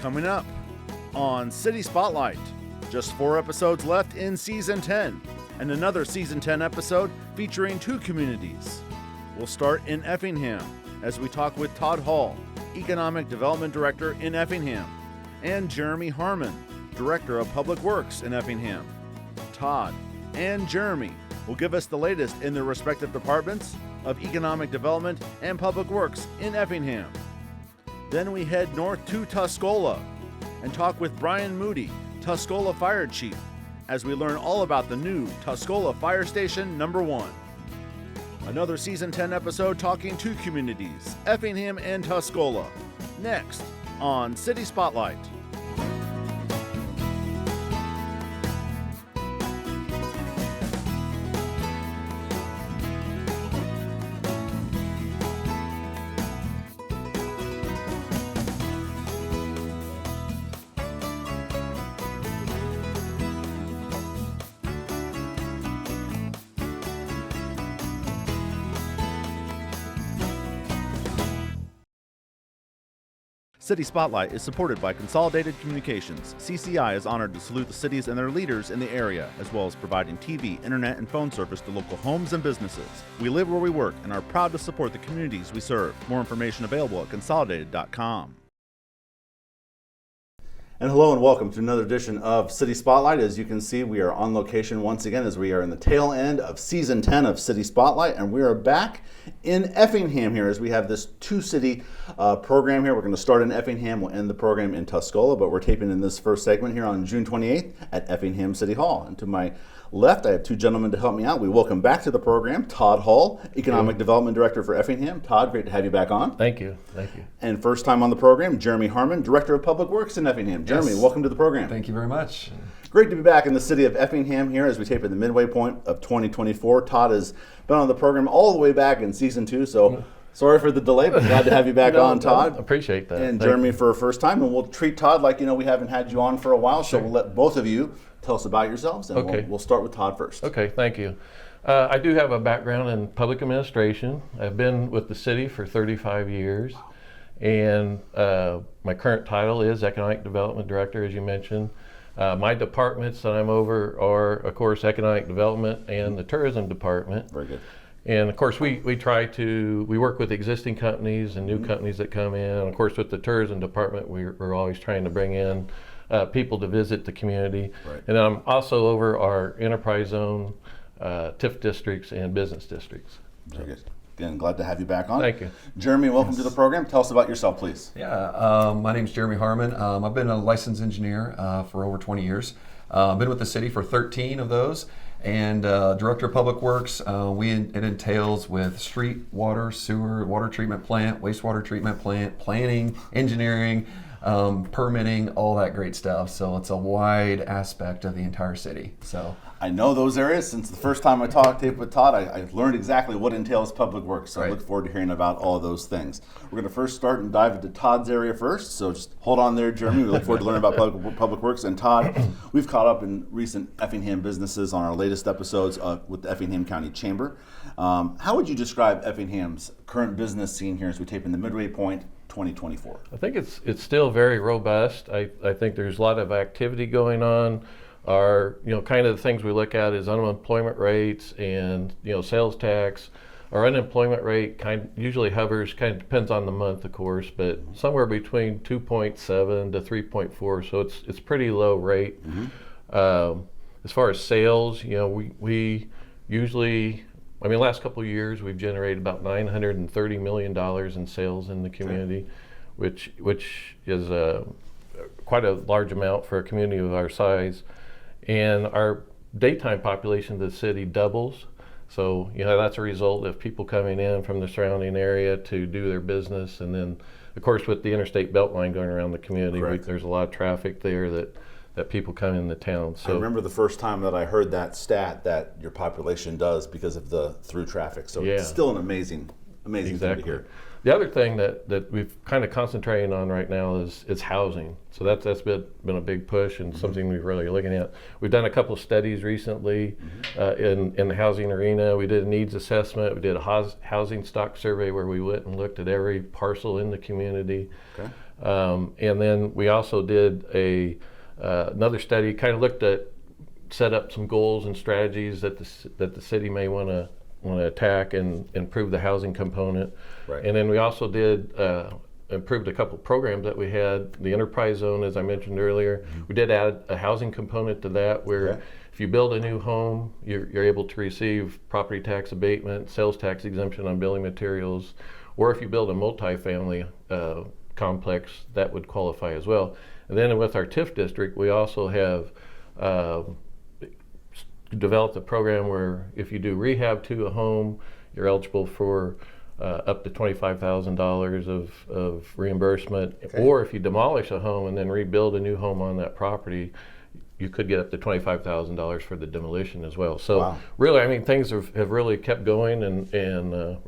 Coming up on City Spotlight, just 4 episodes left in Season 10, and another Season 10 episode featuring 2 communities. We'll start in Effingham as we talk with Todd Hull, Economic Development Director in Effingham, and Jeremy Heuerman, Director of Public Works in Effingham. Todd and Jeremy will give us the latest in their respective departments of Economic Development and Public Works in Effingham. Then we head north to Tuscola and talk with Brian Moody, Tuscola Fire Chief, as we learn all about the new Tuscola Fire Station number 1. Another Season 10 episode talking 2 communities, Effingham and Tuscola. Next on City Spotlight. City Spotlight is supported by Consolidated Communications. CCI is honored to salute the cities and their leaders in the area, as well as providing TV, internet, and phone service to local homes and businesses. We live where we work and are proud to support the communities we serve. More information available at consolidated.com. And hello and welcome to another edition of City Spotlight. As you can see, we are on location once again as we are in the tail end of Season 10 of City Spotlight, and we are back in Effingham here as we have this 2-city program here. We're going to start in Effingham, we'll end the program in Tuscola, but we're taping in this first segment here on June 28th at Effingham City Hall. And to my left, I have 2 gentlemen to help me out. We welcome back to the program Todd Hull, Economic Development Director for Effingham. Todd, great to have you back on. Thank you. Thank you. And first time on the program, Jeremy Heuerman, Director of Public Works in Effingham. Jeremy, welcome to the program. Thank you very much. Great to be back in the city of Effingham here as we tape at the midway point of 2024. Todd has been on the program all the way back in Season 2, so sorry for the delay, but glad to have you back on, Todd. Appreciate that. And Jeremy for a first time, and we'll treat Todd like, we haven't had you on for a while, so we'll let both of you tell us about yourselves, and we'll start with Todd first. Okay, thank you. I do have a background in public administration. I've been with the city for 35 years, and my current title is Economic Development Director, as you mentioned. My departments that I'm over are, of course, Economic Development and the Tourism Department. Very good. And of course, we work with existing companies and new companies that come in. And of course, with the Tourism Department, we're always trying to bring in people to visit the community. Right. And I'm also over our enterprise zone, TIF districts, and business districts. Very good. Again, glad to have you back on. Thank you. Jeremy, welcome to the program. Tell us about yourself, please. Yeah, my name's Jeremy Heuerman. I've been a licensed engineer for over 20 years. I've been with the city for 13 of those. And Director of Public Works, it entails with street, water, sewer, water treatment plant, wastewater treatment plant, planning, engineering, permitting, all that great stuff. So it's a wide aspect of the entire city. So I know those areas. Since the first time I talked with Todd, I learned exactly what entails public works. So I look forward to hearing about all of those things. We're going to first start and dive into Todd's area first. So just hold on there, Jeremy. We look forward to learning about public works. And Todd, we've caught up in recent Effingham businesses on our latest episodes with the Effingham County Chamber. How would you describe Effingham's current business scene here as we tape in the midway point 2024? I think it's still very robust. I think there's a lot of activity going on. Our, kind of the things we look at is unemployment rates and, sales tax. Our unemployment rate usually hovers, kind of depends on the month, of course, but somewhere between 2.7 to 3.4. So it's pretty low rate. Mm-hmm. As far as sales, we usually, last couple of years we've generated about $930 million in sales in the community, which is quite a large amount for a community of our size. And our daytime population of the city doubles. So, that's a result of people coming in from the surrounding area to do their business. And then, of course, with the interstate beltline going around the community, there's a lot of traffic there that people come into town. So I remember the first time that I heard that stat that your population does because of the through traffic. So it's still an amazing thing to hear. The other thing that we've kind of concentrating on right now is housing. So that's been a big push and something we're really looking at. We've done a couple of studies recently in the housing arena. We did a needs assessment. We did a housing stock survey where we went and looked at every parcel in the community. Okay. And then we also did another study, kind of looked at, set up some goals and strategies that the city may want to attack and improve the housing component. Right. And then we also did improved a couple programs that we had. The enterprise zone, as I mentioned earlier, we did add a housing component to that, where if you build a new home, you're able to receive property tax abatement, sales tax exemption on building materials, or if you build a multifamily complex, that would qualify as well. And then with our TIF district, we also have developed a program where if you do rehab to a home, you're eligible for up to $25,000 of reimbursement. Okay. Or if you demolish a home and then rebuild a new home on that property, you could get up to $25,000 for the demolition as well. So wow. Really, I mean, things have really kept going and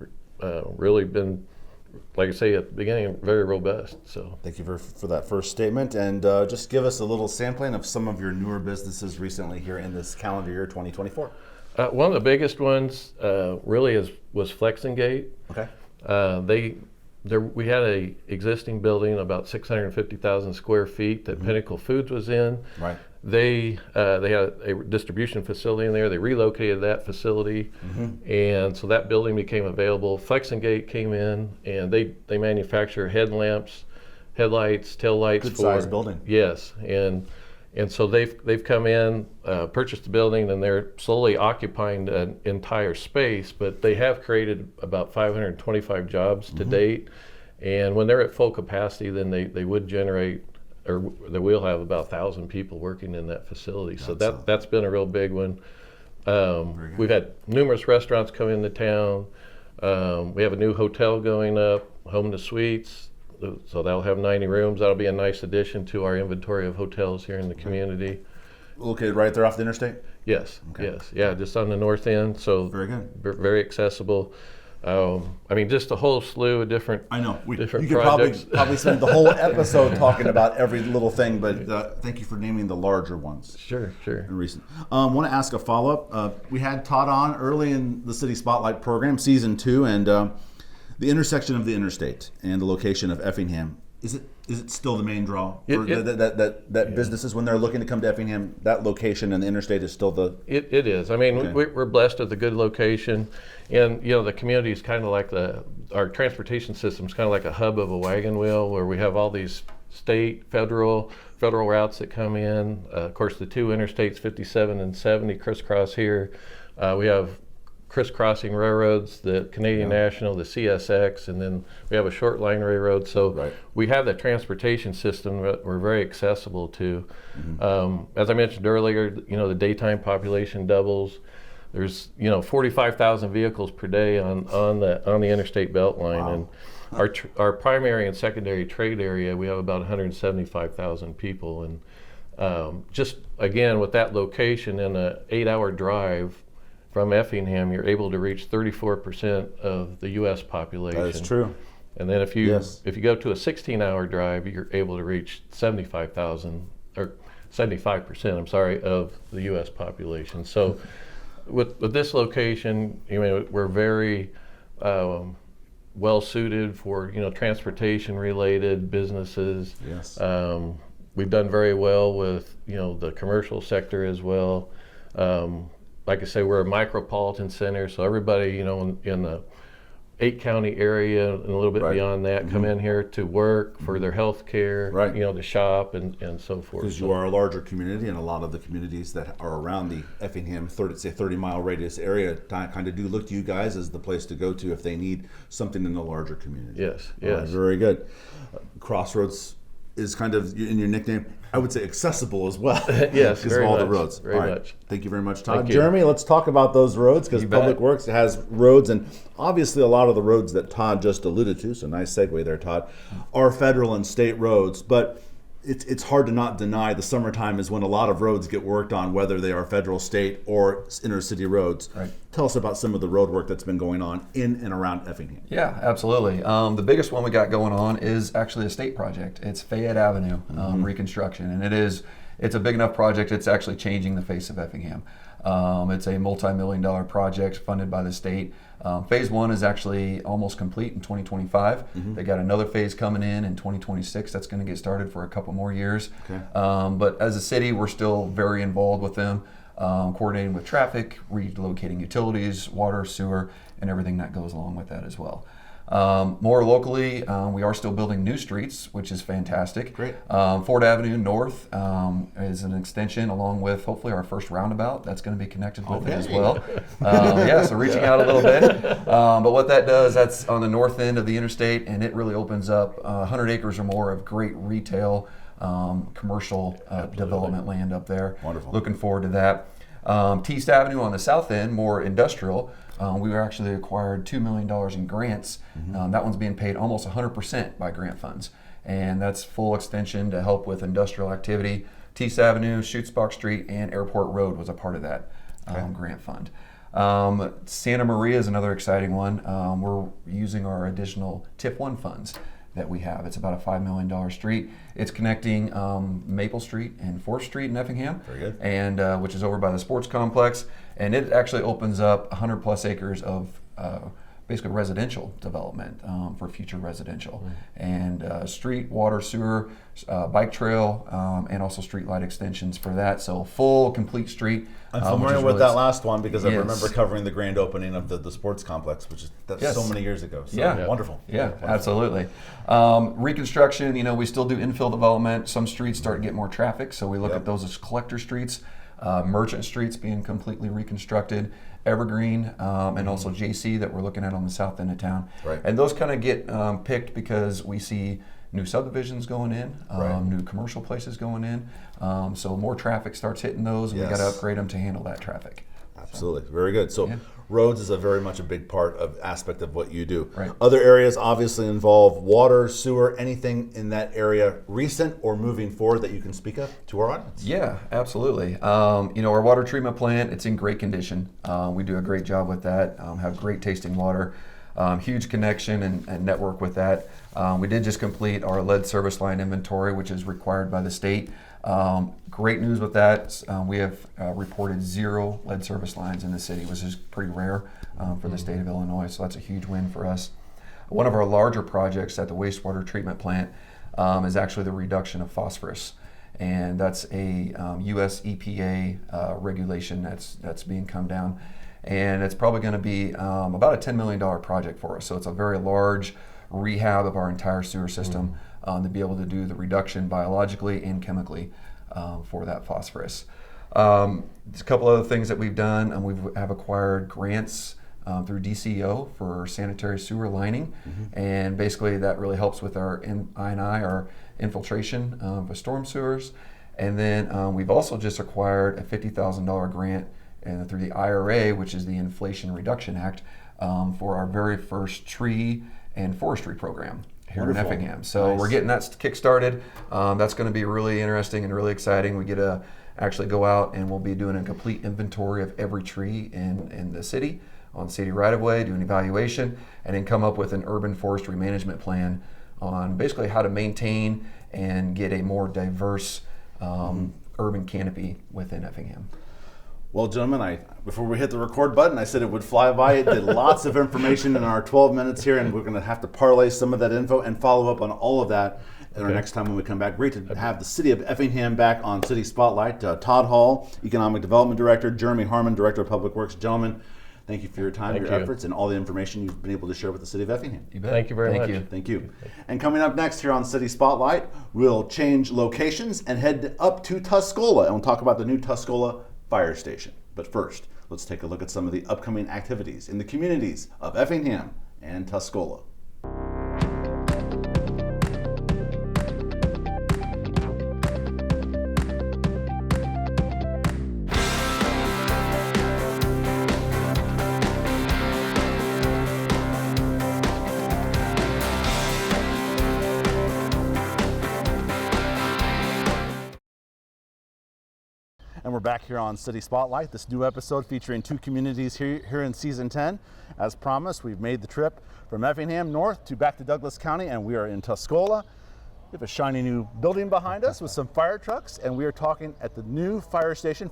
really been, like I say at the beginning, very robust. So Thank you for that first statement, and just give us a little sampling of some of your newer businesses recently here in this calendar year 2024. One of the biggest ones really was Flexingate. Okay. We had a existing building about 650,000 square feet that Pinnacle Foods was in. Right. They had a distribution facility in there. They relocated that facility, and so that building became available. Flexingate came in, and they manufacture headlamps, headlights, tail lights. Good sized building. Yes, and so they've come in, purchased the building, and they're slowly occupying an entire space. But they have created about 525 jobs to date, and when they're at full capacity, then they would generate, or they will have about 1,000 people working in that facility. So that's been a real big one. We've had numerous restaurants come into town. We have a new hotel going up, Home to Suites. So that'll have 90 rooms. That'll be a nice addition to our inventory of hotels here in the community. Located right there off the interstate? Yes, Okay. yes. Yeah, just on the north end. So Very good. Very accessible. I mean, just a whole slew of different I know. You different could projects. probably spend the whole episode talking about every little thing, but thank you for naming the larger ones. Sure. In recent. Want to ask a follow-up. We had Todd on early in the City Spotlight program, season 2, and the intersection of the interstate and the location of Effingham. Is it still the main draw? That businesses, when they're looking to come to Effingham, that location and the interstate is still the... It is. I mean, Okay. we're blessed with a good location, and the community is kind of like our transportation system is kind of like a hub of a wagon wheel, where we have all these state, federal routes that come in. Of course, the two interstates, 57 and 70, crisscross here. We have crisscrossing railroads, the Canadian National, the CSX, and then we have a short line railroad. So we have the transportation system that we're very accessible to. As I mentioned earlier, the daytime population doubles. There's 45,000 vehicles per day on the interstate beltline, and our primary and secondary trade area, we have about 175,000 people, and just again with that location and an 8-hour drive from Effingham, you're able to reach 34% of the U.S. population. That is true. And then if you go to a 16-hour drive, you're able to reach 75%, of the U.S. population. So with this location, we're very well suited for transportation-related businesses. Yes. We've done very well with the commercial sector as well. Like I say, we're a micropolitan center, so everybody, in the 8-county area and a little bit beyond that come in here to work for their health care, to shop and so forth. Because you are a larger community, and a lot of the communities that are around the Effingham 30-mile radius area kind of do look to you guys as the place to go to if they need something in a larger community. Yes. Very good. Crossroads is kind of in your nickname, I would say accessible as well. Yes, because of all the roads. Very much. Thank you very much, Todd. Thank you. Jeremy, let's talk about those roads, because Public Works has roads, and obviously a lot of the roads that Todd just alluded to, so nice segue there, Todd, are federal and state roads, but it's hard to not deny the summertime is when a lot of roads get worked on, whether they are federal, state, or inner city roads. Right. Tell us about some of the road work that's been going on in and around Effingham. Yeah, absolutely. The biggest one we got going on is actually a state project. It's Fayette Avenue reconstruction, and it's a big enough project. It's actually changing the face of Effingham. It's a multi-million-dollar project funded by the state. Phase 1 is actually almost complete in 2025. They got another phase coming in 2026. That's going to get started for a couple more years. Okay. But as a city, we're still very involved with them, coordinating with traffic, relocating utilities, water, sewer, and everything that goes along with that as well. More locally, we are still building new streets, which is fantastic. Great. Ford Avenue North is an extension along with hopefully our first roundabout. That's going to be connected with it as well. Yeah, so reaching out a little bit. But what that does, that's on the north end of the interstate, and it really opens up 100 acres or more of great retail, commercial development land up there. Wonderful. Looking forward to that. East Avenue on the south end, more industrial. We were actually acquired $2 million in grants. That one's being paid almost 100% by grant funds. And that's full extension to help with industrial activity. East Avenue, Schutzbach Street, and Airport Road was a part of that grant fund. Santa Maria is another exciting one. We're using our additional TIP 1 funds that we have. It's about a $5 million street. It's connecting Maple Street and 4th Street in Effingham, Very good. and which is over by the sports complex. And it actually opens up 100 plus acres of basically residential development for future residential. And street, water, sewer, bike trail, and also street light extensions for that. So full, complete street. I'm which familiar is with really that last one because I Yes. remember covering the grand opening of the sports complex, which is Yes. so many years ago. So Yeah. wonderful. Yeah, Wonderful. absolutely. Reconstruction, we still do infill development. Some streets start to get more traffic, so we look at those as collector streets. Merchant streets being completely reconstructed, Evergreen, and also JC that we're looking at on the south end of town. Right. And those kind of get picked because we see new subdivisions going in, Right. new commercial places going in. So more traffic starts hitting those, and we Yes. got to upgrade them to handle that traffic. Absolutely. Very good. So roads is a very much a big part of aspect of what you do. Right. Other areas obviously involve water, sewer, anything in that area recent or moving forward that you can speak of to our audience. Yeah, absolutely. Our water treatment plant, it's in great condition. We do a great job with that, have great tasting water, huge connection and network with that. We did just complete our lead service line inventory, which is required by the state. Great news with that. We have reported 0 lead service lines in the city, which is pretty rare for the state of Illinois, so that's a huge win for us. One of our larger projects at the wastewater treatment plant is actually the reduction of phosphorus. And that's a US EPA regulation that's being come down. And it's probably going to be about a $10 million project for us. So it's a very large rehab of our entire sewer system to be able to do the reduction biologically and chemically for that phosphorus. There's a couple other things that we've done, and we have acquired grants through DCO for sanitary sewer lining, and basically that really helps with our I&I, our infiltration for storm sewers. And then we've also just acquired a $50,000 grant through the IRA, which is the Inflation Reduction Act, for our very first tree and forestry program here Wonderful. in Effingham. So Nice. we're getting that kick-started. That's going to be really interesting and really exciting. We get to actually go out and we'll be doing a complete inventory of every tree in the city, on city right-of-way, do an evaluation, and then come up with an urban forestry management plan on basically how to maintain and get a more diverse urban canopy within Effingham. Well, gentlemen, before we hit the record button, I said it would fly by. It did lots of information in our 12 minutes here, and we're going to have to parlay some of that info and follow up on all of that at our next time when we come back. Great to have the city of Effingham back on City Spotlight. Todd Hull, Economic Development Director, Jeremy Heuerman, Director of Public Works. Gentlemen, thank you for your time, Thank your you. efforts, and all the information you've been able to share with the city of Effingham. You bet. Thank you very much. Thank you. And coming up next here on City Spotlight, we'll change locations and head up to Tuscola, and we'll talk about the new Tuscola Fire Station. But first, let's take a look at some of the upcoming activities in the communities of Effingham and Tuscola. And we're back here on City Spotlight, this new episode featuring 2 communities here in Season 10. As promised, we've made the trip from Effingham north to back to Douglas County, and we are in Tuscola. We have a shiny new building behind us with some fire trucks, and we are talking at the new fire station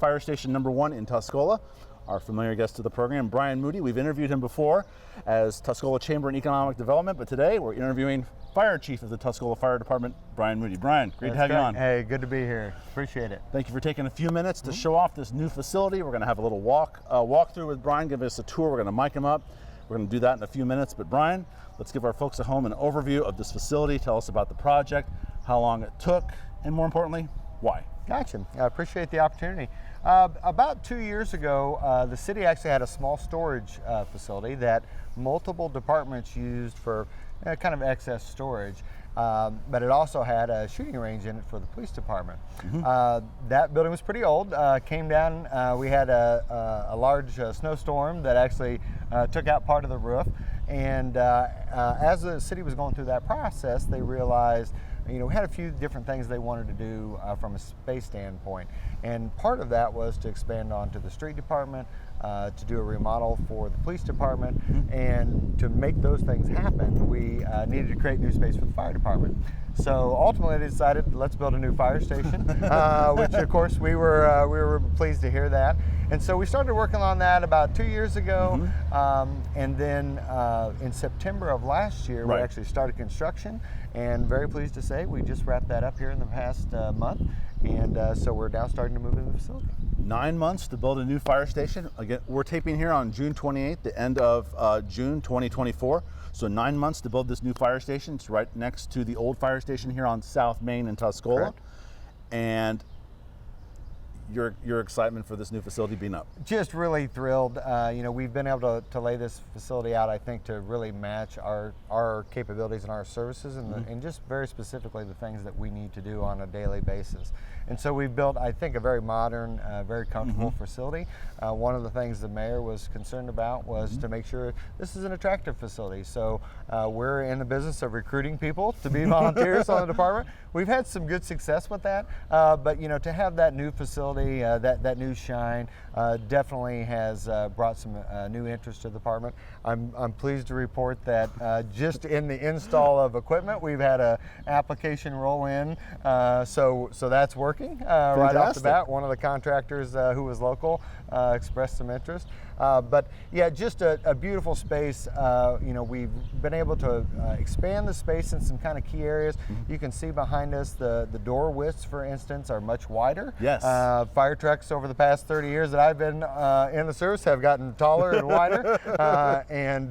number 1 in Tuscola. Our familiar guest to the program, Brian Moody. We've interviewed him before as Tuscola Chamber and Economic Development, but today we're interviewing Fire Chief of the Tuscola Fire Department, Brian Moody. Brian, great to have you on. Hey, good to be here. Appreciate it. Thank you for taking a few minutes to show off this new facility. We're going to have a little walk through with Brian, give us a tour. We're going to mic him up. We're going to do that in a few minutes. But Brian, let's give our folks at home an overview of this facility. Tell us about the project, how long it took, and more importantly, why. Gotcha. I appreciate the opportunity. About 2 years ago, the city actually had a small storage facility that multiple departments used for kind of excess storage. But it also had a shooting range in it for the police department. That building was pretty old. Came down, we had a large snowstorm that actually took out part of the roof. And as the city was going through that process, they realized, we had a few different things they wanted to do from a space standpoint. And part of that was to expand onto the street department, to do a remodel for the police department. And to make those things happen, we needed to create new space for the fire department. So ultimately they decided, let's build a new fire station, which of course we were pleased to hear that. And so we started working on that about 2 years ago. And then in September of last year, we actually started construction. And very pleased to say we just wrapped that up here in the past month. And so we're now starting to move into the facility. 9 months to build a new fire station. Again, we're taping here on June 28th, the end of June 2024. So 9 months to build this new fire station. It's right next to the old fire station here on South Main in Tuscola. Correct. And your excitement for this new facility being up. Just really thrilled. We've been able to lay this facility out, I think, to really match our capabilities and our services and just very specifically the things that we need to do on a daily basis. And so we've built, I think, a very modern, very comfortable facility. One of the things the mayor was concerned about was to make sure this is an attractive facility. So we're in the business of recruiting people to be volunteers on the department. We've had some good success with that, but to have that new facility, that new shine, definitely has brought some new interest to the department. I'm pleased to report that just in the install of equipment, we've had an application roll in, so that's working right off the bat. One of the contractors who was local expressed some interest. But yeah, just a beautiful space. We've been able to expand the space in some kind of key areas. You can see behind us the door widths, for instance, are much wider. Yes. Fire trucks over the past 30 years that I've been in the service have gotten taller and wider. And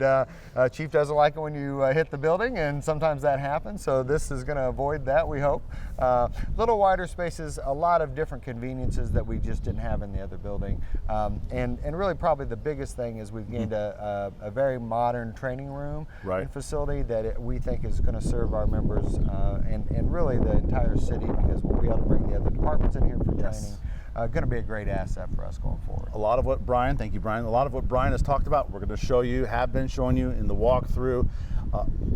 Chief doesn't like it when you hit the building, and sometimes that happens. So this is going to avoid that, we hope. Little wider spaces, a lot of different conveniences that we just didn't have in the other building. And really probably the biggest thing is we've gained a very modern training room and facility that we think is going to serve our members and really the entire city, because we'll be able to bring the other departments in here for training. Going to be a great asset for us going forward. A lot of what Brian, thank you Brian, a lot of what Brian has talked about, we're going to show you, have been showing you in the walkthrough.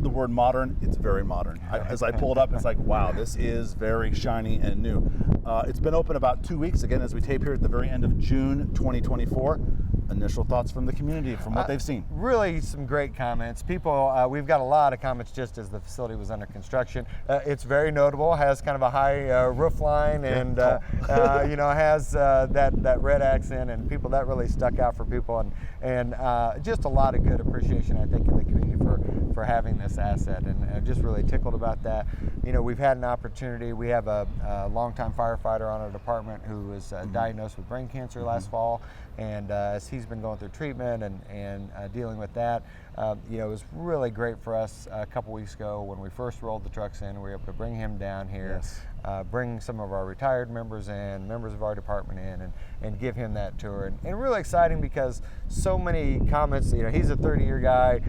The word modern, it's very modern. As I pulled up, it's like, wow, this is very shiny and new. It's been open about 2 weeks, again, as we tape here at the very end of June 2024. Initial thoughts from the community, from what they've seen? Really some great comments. People, we've got a lot of comments just as the facility was under construction. It's very notable, has kind of a high roof line and has that red accent, and people, that really stuck out for people, and just a lot of good appreciation, I think, in the community for having this asset, and just really tickled about that. We've had an opportunity. We have a longtime firefighter on our department who was diagnosed with brain cancer last fall, and as he's been going through treatment and dealing with that, it was really great for us a couple weeks ago when we first rolled the trucks in. We were able to bring him down here, bring some of our retired members in, members of our department in, and give him that tour. And really exciting because so many comments, he's a 30-year guy.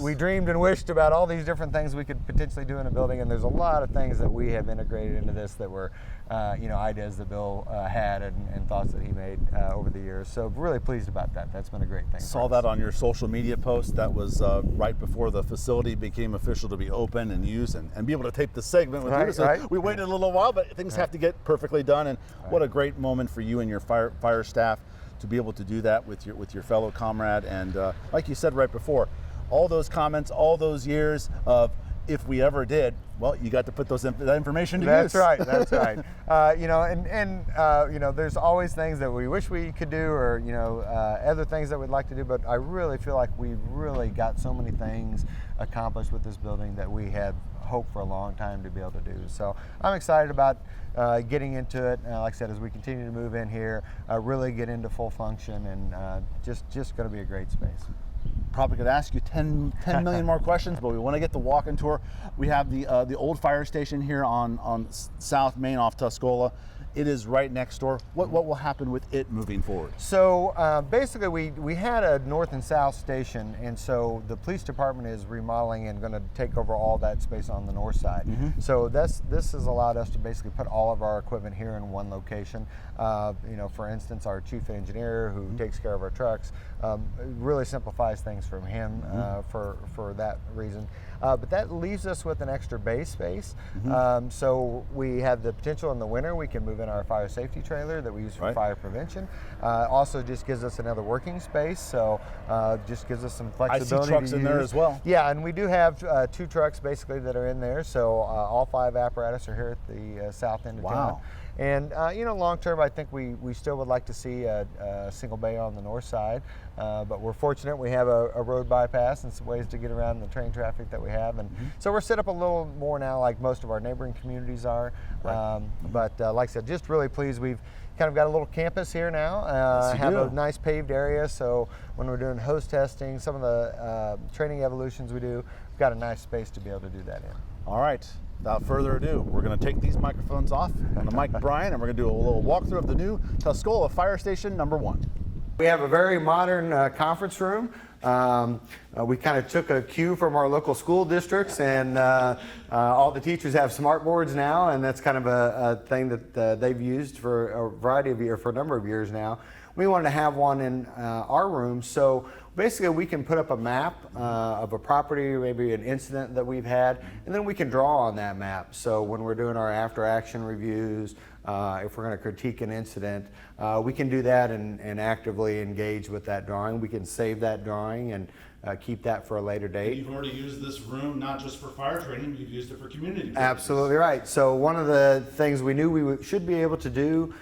We dreamed and wished about all these different things we could potentially do in a building, and there's a lot of things that we have integrated into this that were ideas that Bill had and thoughts that he made over the years. So really pleased about that. That's been a great thing. Saw that on your social media post. That was right before the facility became official to be open and used and be able to tape the segment with you. So we waited a little while, but things have to get perfectly done. And what a great moment for you and your fire staff to be able to do that with your fellow comrade. And like you said right before, all those comments, all those years of if we ever did, well, you got to put that information to That's use. right. That's right. You know, and you know, there's always things that we wish we could do, or you know, other things that we'd like to do. But I really feel like we've really got so many things accomplished with this building that we had hoped for a long time to be able to do. So I'm excited about getting into it. Like I said, as we continue to move in here, really get into full function, and just going to be a great space. Probably could ask you 10 million more questions, but we want to get the walk-in tour. We have the old fire station here on South Main off Tuscola. It is right next door. What will happen with it moving forward? So basically, we had a north and south station, and so the police department is remodeling and going to take over all that space on the north side. So this has allowed us to basically put all of our equipment here in one location. You know, for instance, our chief engineer who takes care of our trucks really simplifies things from him for that reason. But that leaves us with an extra bay space. So we have the potential in the winter, we can move in our fire safety trailer that we use for fire prevention. Also just gives us another working space, so just gives us some flexibility. I see trucks in there as well. Yeah, and we do have 2 trucks basically that are in there, so all 5 apparatus are here at the south end of town. And you know, long term, I think we still would like to see a single bay on the north side, but we're fortunate we have a road bypass and some ways to get around the train traffic that we have, and so we're set up a little more now like most of our neighboring communities are. But like I said, just really pleased. We've kind of got a little campus here now, have a nice paved area, so when we're doing hose testing, some of the training evolutions we do, we've got a nice space to be able to do that in. All right. Without further ado, we're going to take these microphones off. I'm going to mic Brian, and we're going to do a little walkthrough of the new Tuscola Fire Station #1. We have a very modern conference room. We kind of took a cue from our local school districts, and all the teachers have smart boards now, and that's kind of a thing that they've used for a variety of years, for a number of years now. We wanted to have one in our room, so basically we can put up a map of a property, maybe an incident that we've had, and then we can draw on that map. So when we're doing our after action reviews, if we're going to critique an incident, we can do that and actively engage with that drawing. We can save that drawing and keep that for a later date. You've already used this room not just for fire training, you've used it for community purposes. Absolutely right. So one of the things we knew we should be able to do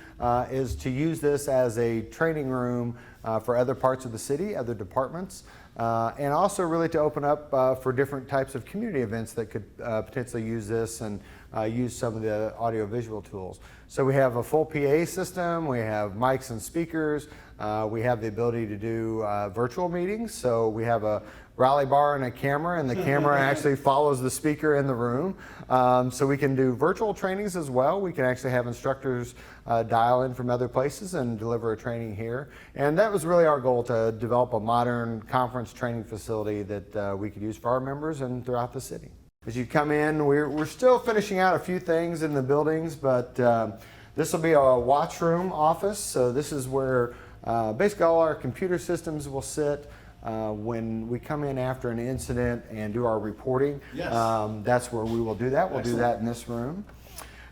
is to use this as a training room for other parts of the city, other departments, and also really to open up for different types of community events that could potentially use this and use some of the audiovisual tools. So we have a full PA system, we have mics and speakers, we have the ability to do virtual meetings. So we have a rally bar and a camera, and the camera actually follows the speaker in the room. So we can do virtual trainings as well. We can actually have instructors dial in from other places and deliver a training here. And that was really our goal, to develop a modern conference training facility that we could use for our members and throughout the city. As you come in, we're still finishing out a few things in the buildings, but this will be a watch room office. So this is where basically all our computer systems will sit. When we come in after an incident and do our reporting, that's where we will do that. We'll do that in this room.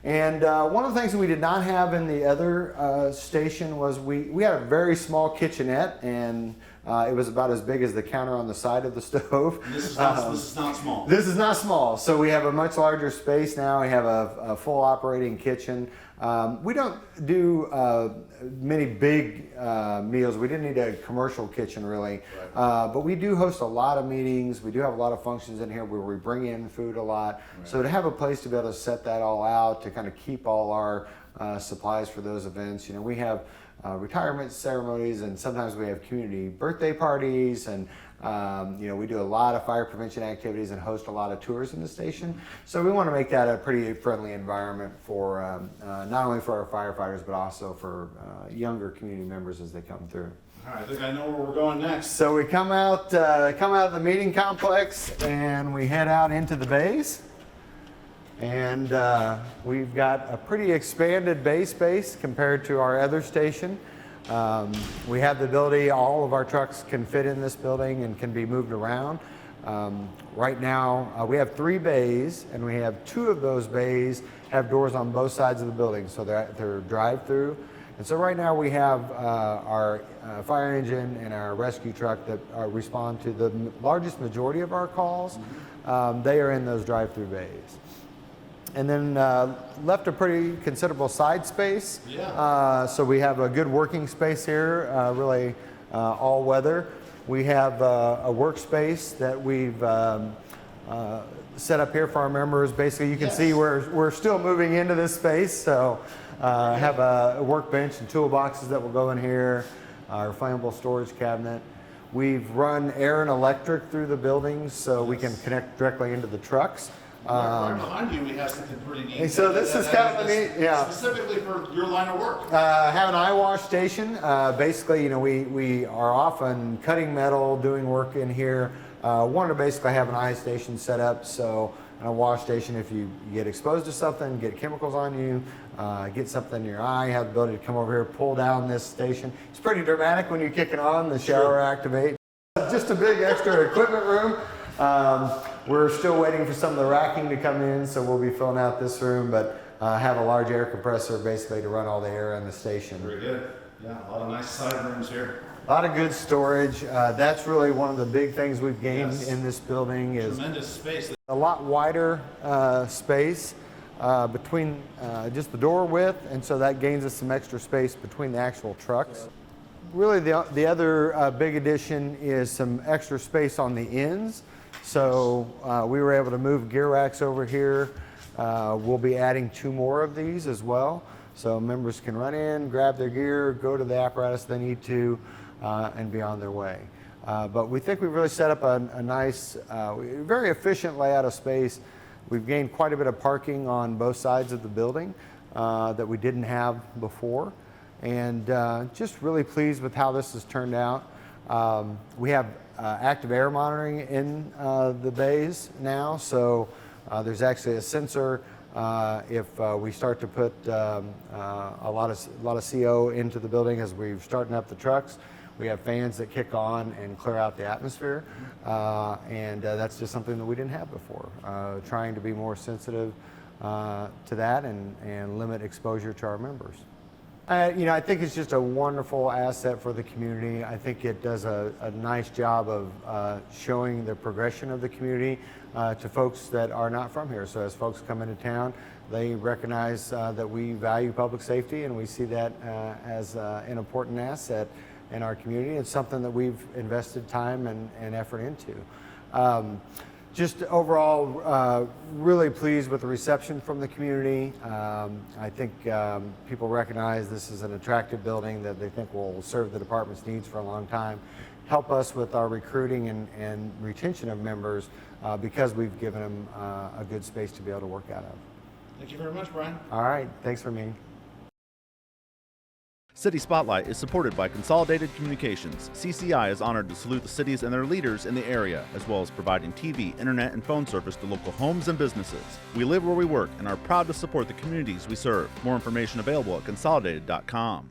And one of the things that we did not have in the other station was we had a very small kitchenette, and it was about as big as the counter on the side of the stove. This is not small. This is not small. So we have a much larger space now. We have a full operating kitchen. We don't do many big meals. We didn't need a commercial kitchen really, but we do host a lot of meetings. We do have a lot of functions in here where we bring in food a lot. So to have a place to be able to set that all out, to kind of keep all our supplies for those events. You know, we have retirement ceremonies, and sometimes we have community birthday parties, and you know, we do a lot of fire prevention activities and host a lot of tours in the station. So we want to make that a pretty friendly environment for not only for our firefighters, but also for younger community members as they come through. All right, I think I know where we're going next. So we come out of the meeting complex, and we head out into the bays. And we've got a pretty expanded bay space compared to our other station. We have the ability, all of our trucks can fit in this building and can be moved around. Right now, we have 3 bays, and we have 2 of those bays have doors on both sides of the building, so they're drive-through. And so right now we have our fire engine and our rescue truck that respond to the largest majority of our calls. they are in those drive-through bays. And then left a pretty considerable side space. Yeah. So we have a good working space here, really all weather. We have a workspace that we've set up here for our members. Basically, you can see we're still moving into this space. So have a workbench and toolboxes that will go in here, our flammable storage cabinet. We've run air and electric through the buildings so we can connect directly into the trucks. Right behind you, we have something pretty neat. And so this is kind of neat, yeah. Specifically for your line of work. Have an eye wash station. Basically, you know, we are often cutting metal, doing work in here. Wanted to basically have an eye station set up, so a wash station, if you get exposed to something, get chemicals on you, get something in your eye, have the ability to come over here, pull down this station. It's pretty dramatic when you kick it on, the shower activate. Just a big extra equipment room. We're still waiting for some of the racking to come in, so we'll be filling out this room, but have a large air compressor basically to run all the air in the station. Very good. Yeah, a lot of nice side rooms here. A lot of good storage. That's really one of the big things we've gained in this building is tremendous space. a lot wider space between just the door width, and so that gains us some extra space between the actual trucks. Really the other big addition is some extra space on the ends. So we were able to move gear racks over here. We'll be adding 2 more of these as well. So members can run in, grab their gear, go to the apparatus they need to, and be on their way. But we think we've really set up a nice, very efficient layout of space. We've gained quite a bit of parking on both sides of the building that we didn't have before. And just really pleased with how this has turned out. We have active air monitoring in the bays now, so there's actually a sensor if we start to put a lot of CO into the building as we're starting up the trucks. We have fans that kick on and clear out the atmosphere, and that's just something that we didn't have before. Trying to be more sensitive to that and limit exposure to our members. You know, I think it's just a wonderful asset for the community. I think it does a nice job of showing the progression of the community to folks that are not from here. So as folks come into town, they recognize that we value public safety, and we see that as an important asset in our community. It's something that we've invested time and effort into. Just overall, really pleased with the reception from the community. I think people recognize this is an attractive building that they think will serve the department's needs for a long time, help us with our recruiting and retention of members because we've given them a good space to be able to work out of. Thank you very much, Brian. All right, thanks for me. City Spotlight is supported by Consolidated Communications. CCI is honored to salute the cities and their leaders in the area, as well as providing TV, internet, and phone service to local homes and businesses. We live where we work and are proud to support the communities we serve. More information available at consolidated.com.